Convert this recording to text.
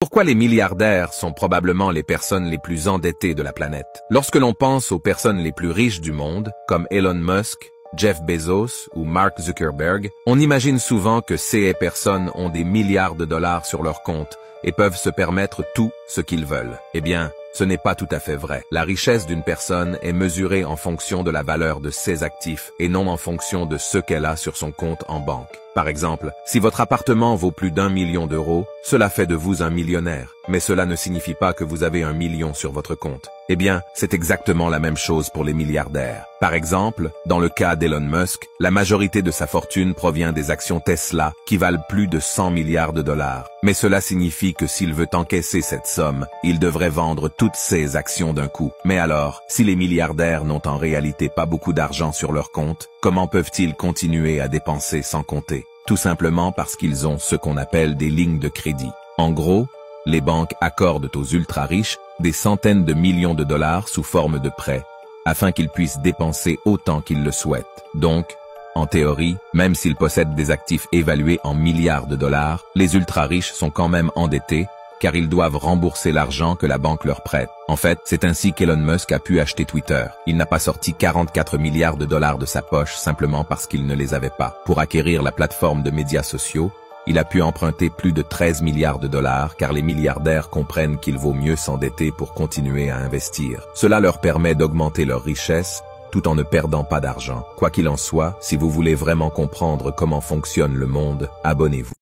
Pourquoi les milliardaires sont probablement les personnes les plus endettées de la planète? Lorsque l'on pense aux personnes les plus riches du monde, comme Elon Musk, Jeff Bezos ou Mark Zuckerberg, on imagine souvent que ces personnes ont des milliards de dollars sur leur compte et peuvent se permettre tout ce qu'ils veulent. Eh bien, ce n'est pas tout à fait vrai. La richesse d'une personne est mesurée en fonction de la valeur de ses actifs et non en fonction de ce qu'elle a sur son compte en banque. Par exemple, si votre appartement vaut plus d'1 million d'euros, cela fait de vous un millionnaire. Mais cela ne signifie pas que vous avez 1 million sur votre compte. Eh bien, c'est exactement la même chose pour les milliardaires. Par exemple, dans le cas d'Elon Musk, la majorité de sa fortune provient des actions Tesla qui valent plus de 100 milliards de dollars. Mais cela signifie que s'il veut encaisser cette somme, il devrait vendre toutes ses actions d'un coup. Mais alors, si les milliardaires n'ont en réalité pas beaucoup d'argent sur leur compte, comment peuvent-ils continuer à dépenser sans compter? Tout simplement parce qu'ils ont ce qu'on appelle des lignes de crédit. En gros, les banques accordent aux ultra-riches des centaines de millions de dollars sous forme de prêts, afin qu'ils puissent dépenser autant qu'ils le souhaitent. Donc, en théorie, même s'ils possèdent des actifs évalués en milliards de dollars, les ultra-riches sont quand même endettés, car ils doivent rembourser l'argent que la banque leur prête. En fait, c'est ainsi qu'Elon Musk a pu acheter Twitter. Il n'a pas sorti 44 milliards de dollars de sa poche simplement parce qu'il ne les avait pas. Pour acquérir la plateforme de médias sociaux, il a pu emprunter plus de 13 milliards de dollars car les milliardaires comprennent qu'il vaut mieux s'endetter pour continuer à investir. Cela leur permet d'augmenter leur richesse tout en ne perdant pas d'argent. Quoi qu'il en soit, si vous voulez vraiment comprendre comment fonctionne le monde, abonnez-vous.